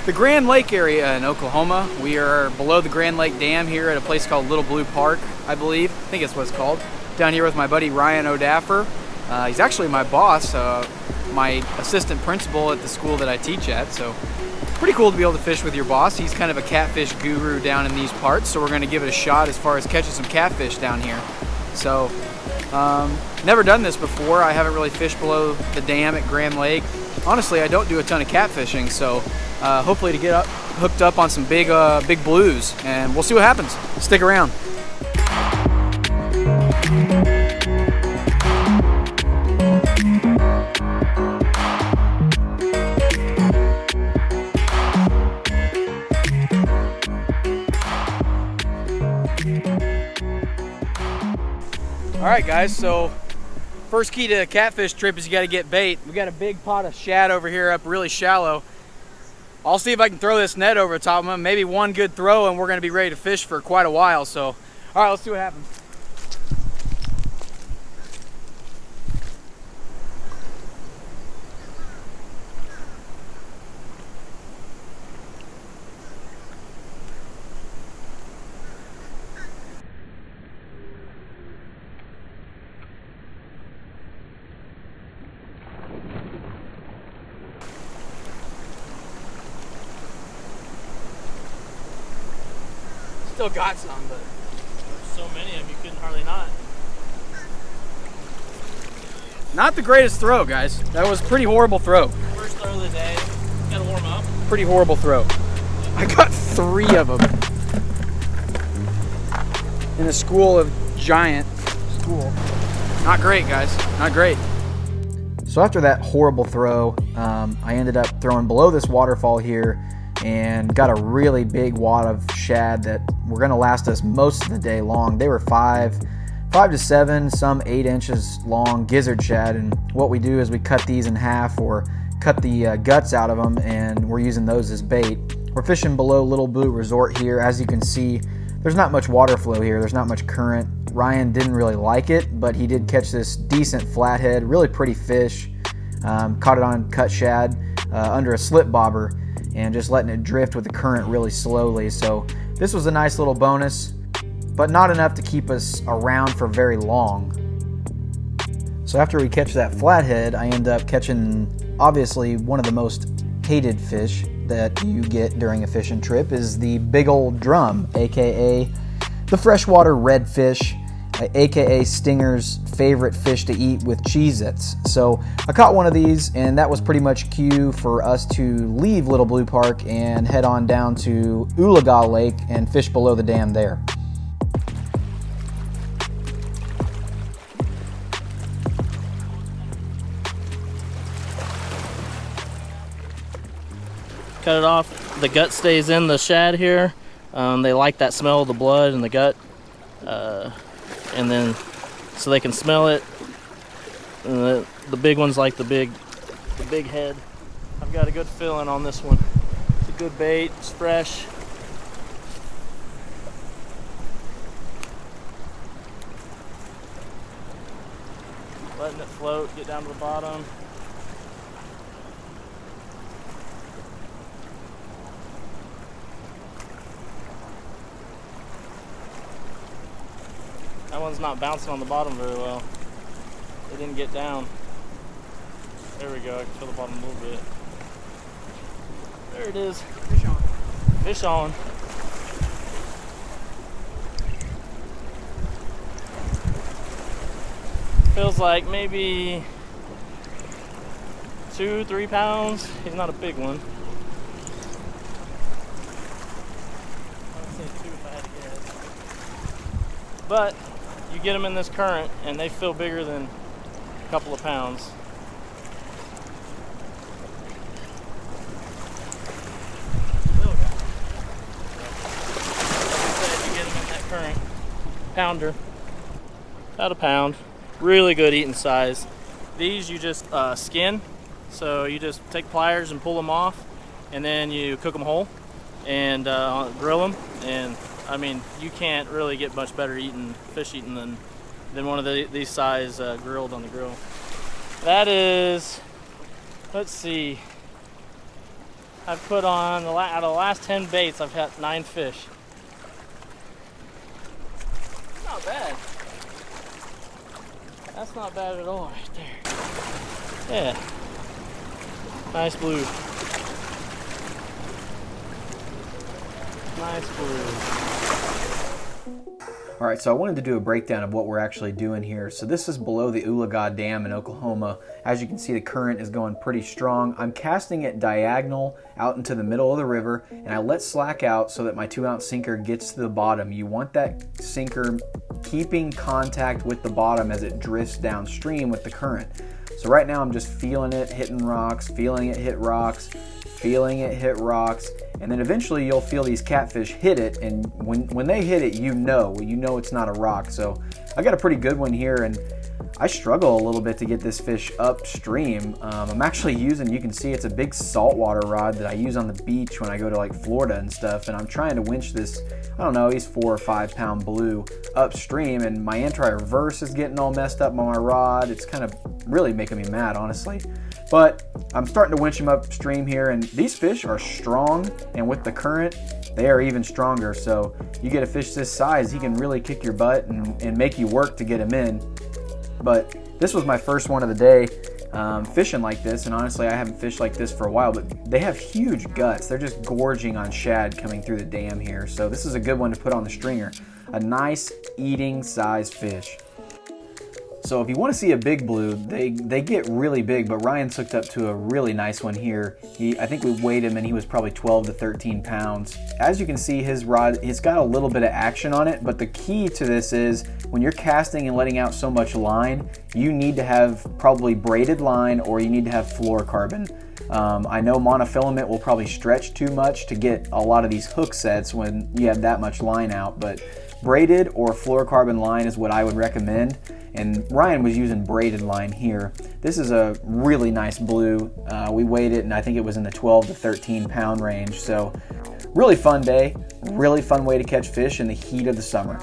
the Grand Lake area in Oklahoma. We are below the Grand Lake Dam here at a place called Little Blue Park, I believe. I think it's what it's called. Down here with my buddy Ryan O'Daffer. He's actually my boss, my assistant principal at the school that I teach at. So pretty cool to be able to fish with your boss. He's kind of a catfish guru down in these parts, so we're going to give it a shot as far as catching some catfish down here. So never done this before. I haven't really fished below the dam at Grand Lake. Honestly, I don't do a ton of catfishing, so hopefully to get hooked up on some big blues, and we'll see what happens. Stick around. All right, guys, so first key to a catfish trip is you got to get bait. We got a big pot of shad over here up really shallow. I'll see if I can throw this net over the top of them. Maybe one good throw and we're going to be ready to fish for quite a while. So, all right, let's see what happens. Still got some, but there's so many of them you couldn't hardly not. Not the greatest throw, guys. That was a pretty horrible throw. First throw of the day. Gotta warm up. Pretty horrible throw. I got 3 of them in a school of giant school. Not great, guys. Not great. So after that horrible throw, I ended up throwing below this waterfall here and got a really big wad of shad that were going to last us most of the day long. They were 5 to 7, some 8 inches long gizzard shad, and what we do is we cut these in half or cut the guts out of them, and we're using those as bait. We're fishing below Little Blue Resort here. As you can see, there's not much water flow here. There's not much current. Ryan didn't really like it, but he did catch this decent flathead, really pretty fish. Caught it on cut shad under a slip bobber, and just letting it drift with the current really slowly. So this was a nice little bonus, but not enough to keep us around for very long. So after we catch that flathead, I end up catching obviously one of the most hated fish that you get during a fishing trip is the big old drum, aka the freshwater redfish, aka Stinger's favorite fish to eat with Cheez-Its. So I caught one of these, and that was pretty much cue for us to leave Little Blue Park and head on down to Oologah Lake and fish below the dam there. Cut it off. The gut stays in the shad here. They like that smell of the blood and the gut. And then so they can smell it. And the big ones like the big head. I've got a good feeling on this one. It's a good bait. It's fresh. Letting it float, get down to the bottom. That one's not bouncing on the bottom very well. It didn't get down. There we go, I can feel the bottom a little bit. There it is. Fish on. Fish on. Feels like maybe 2-3 pounds. He's not a big one. I would say 2 if I had to guess. But you get them in this current and they feel bigger than a couple of pounds. Little guy. Like I said, you get them in that current. Pounder. About a pound. Really good eating size. These you just skin. So you just take pliers and pull them off, and then you cook them whole and grill them. And I mean, you can't really get much better fish eating than one of these size grilled on the grill. That is, let's see, I've put on, out of the last 10 baits, I've had 9 fish. Not bad. That's not bad at all right there. Yeah. Nice blue. Nice blue. All right, so I wanted to do a breakdown of what we're actually doing here. So this is below the Oologah Dam in Oklahoma. As you can see, the current is going pretty strong. I'm casting it diagonal out into the middle of the river, and I let slack out so that my 2-ounce sinker gets to the bottom. You want that sinker keeping contact with the bottom as it drifts downstream with the current. So right now I'm just feeling it hitting rocks, feeling it hit rocks, feeling it hit rocks, and then eventually you'll feel these catfish hit it, and when they hit it, you know it's not a rock. So I got a pretty good one here, and I struggle a little bit to get this fish upstream. I'm actually using, you can see it's a big saltwater rod that I use on the beach when I go to like Florida and stuff, and I'm trying to winch this, I don't know, he's 4 or 5 pound blue upstream, and my anti-reverse is getting all messed up on my rod. It's kind of really making me mad, honestly. But I'm starting to winch him upstream here, and these fish are strong, and with the current, they are even stronger. So you get a fish this size, he can really kick your butt and make you work to get him in. But this was my first one of the day fishing like this, and honestly I haven't fished like this for a while, but they have huge guts. They're just gorging on shad coming through the dam here. So this is a good one to put on the stringer. A nice eating size fish. So if you want to see a big blue, they get really big, but Ryan's hooked up to a really nice one here. I think we weighed him and he was probably 12 to 13 pounds. As you can see, his rod, it's got a little bit of action on it, but the key to this is when you're casting and letting out so much line, you need to have probably braided line or you need to have fluorocarbon. I know monofilament will probably stretch too much to get a lot of these hook sets when you have that much line out, but braided or fluorocarbon line is what I would recommend. And Ryan was using braided line here. This is a really nice blue. We weighed it and I think it was in the 12 to 13 pound range. So really fun day, really fun way to catch fish in the heat of the summer.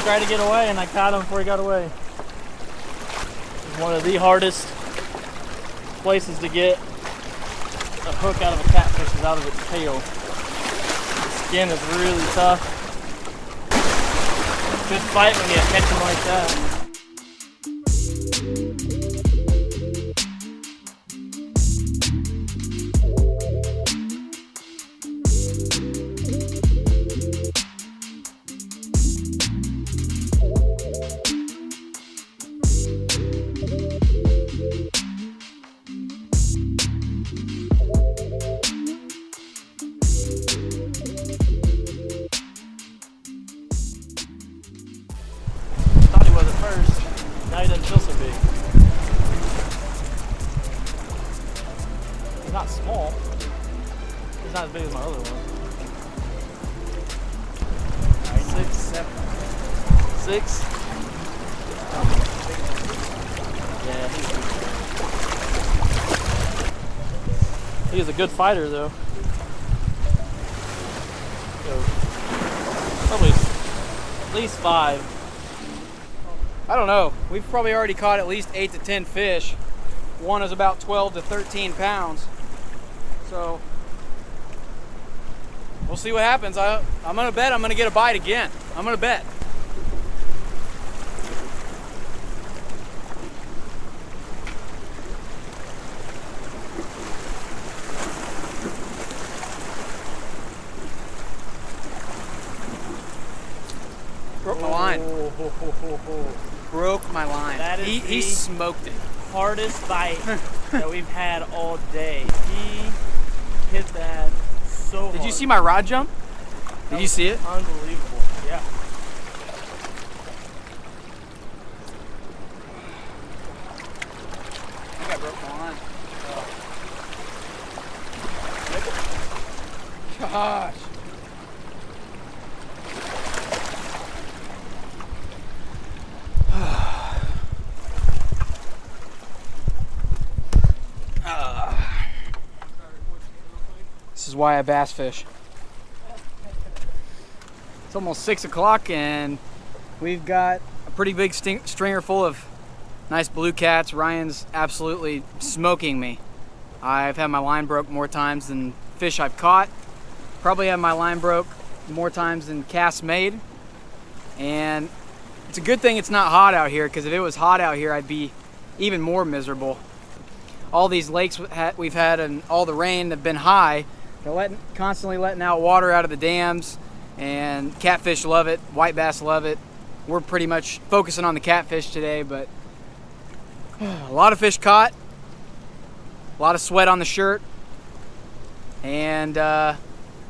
Tried to get away and I caught him before he got away. It's one of the hardest places to get a hook out of a catfish is out of its tail. The skin is really tough. Good fight when you catch them like that. Now he doesn't feel so big. He's not small. He's not as big as my other one. 6, 7, 6. Yeah, he's a good fighter though. So, probably at least 5. I don't know. We've probably already caught at least 8 to 10 fish. One is about 12 to 13 pounds. So we'll see what happens. I'm gonna bet I'm gonna get a bite again. I'm gonna bet. Broke my line. That is he smoked it. Hardest bite that we've had all day. He hit that so hard. Did you see my rod jump? Did you see it? Unbelievable. Yeah. I think I broke my line. Gosh. This is why I bass fish. It's almost 6 o'clock and we've got a pretty big stringer full of nice blue cats. Ryan's absolutely smoking me. I've had my line broke more times than fish I've caught. Probably had my line broke more times than casts made. And it's a good thing it's not hot out here, because if it was hot out here, I'd be even more miserable. All these lakes we've had and all the rain have been high. They're constantly letting out water out of the dams, and catfish love it, white bass love it. We're pretty much focusing on the catfish today, but a lot of fish caught, a lot of sweat on the shirt, and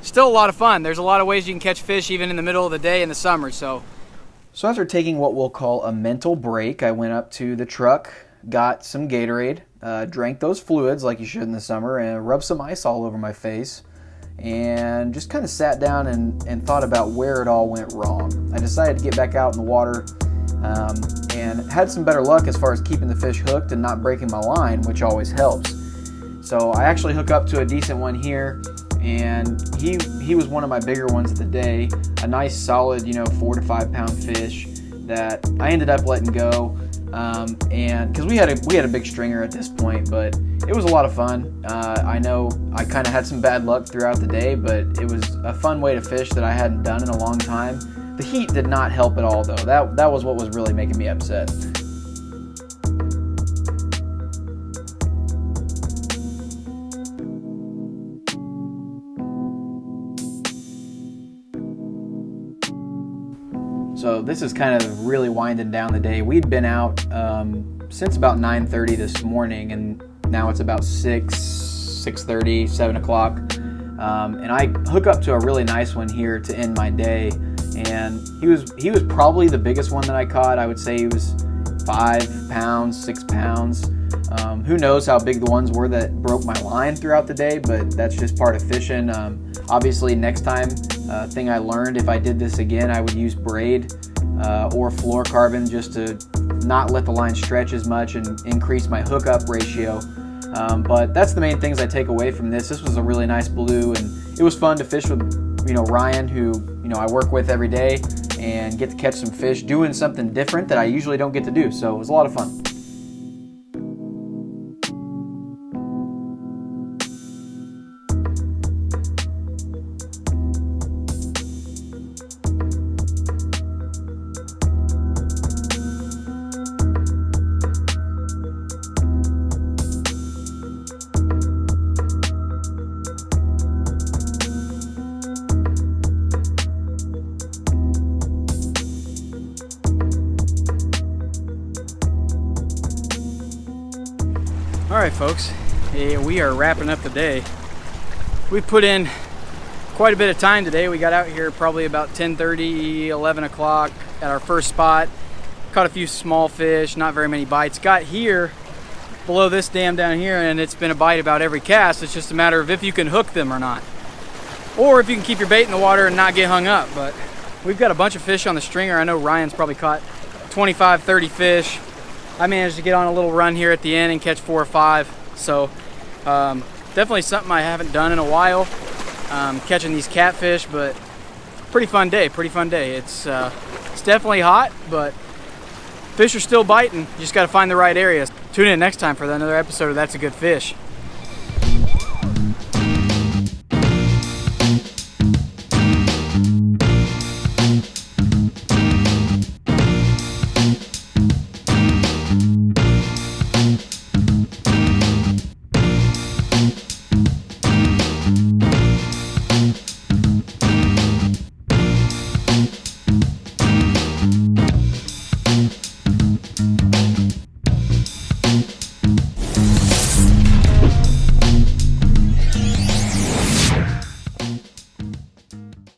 still a lot of fun. There's a lot of ways you can catch fish even in the middle of the day in the summer. So after taking what we'll call a mental break, I went up to the truck, got some Gatorade, drank those fluids like you should in the summer, and rubbed some ice all over my face, and just kind of sat down and thought about where it all went wrong. I decided to get back out in the water and had some better luck as far as keeping the fish hooked and not breaking my line, which always helps. So I actually hook up to a decent one here, and he was one of my bigger ones of the day, a nice solid 4 to 5 pound fish that I ended up letting go, and because we had a big stringer at this point, but it was a lot of fun. I know I kind of had some bad luck throughout the day, but it was a fun way to fish that I hadn't done in a long time. The heat did not help at all, though. That was what was really making me upset. So this is kind of really winding down the day. We'd been out since about 9:30 this morning, and now it's about 6:30, 7 o'clock. And I hook up to a really nice one here to end my day. And he was probably the biggest one that I caught. I would say he was 5 pounds, 6 pounds. Who knows how big the ones were that broke my line throughout the day, but that's just part of fishing. Obviously, next time, thing I learned, if I did this again, I would use braid or fluorocarbon just to not let the line stretch as much and increase my hookup ratio. But that's the main things I take away from this. This was a really nice blue, and it was fun to fish with Ryan, who I work with every day, and get to catch some fish doing something different that I usually don't get to do. So it was a lot of fun. All right, folks, we are wrapping up the day. We put in quite a bit of time today. We got out here probably about 10:30, 11 o'clock at our first spot. Caught a few small fish, not very many bites. Got here below this dam down here, and it's been a bite about every cast. It's just a matter of if you can hook them or not, or if you can keep your bait in the water and not get hung up. But we've got a bunch of fish on the stringer. I know Ryan's probably caught 25, 30 fish. I managed to get on a little run here at the end and catch 4 or 5. So definitely something I haven't done in a while, catching these catfish, but pretty fun day, It's definitely hot, but fish are still biting. You just got to find the right areas. Tune in next time for another episode of That's a Good Fish.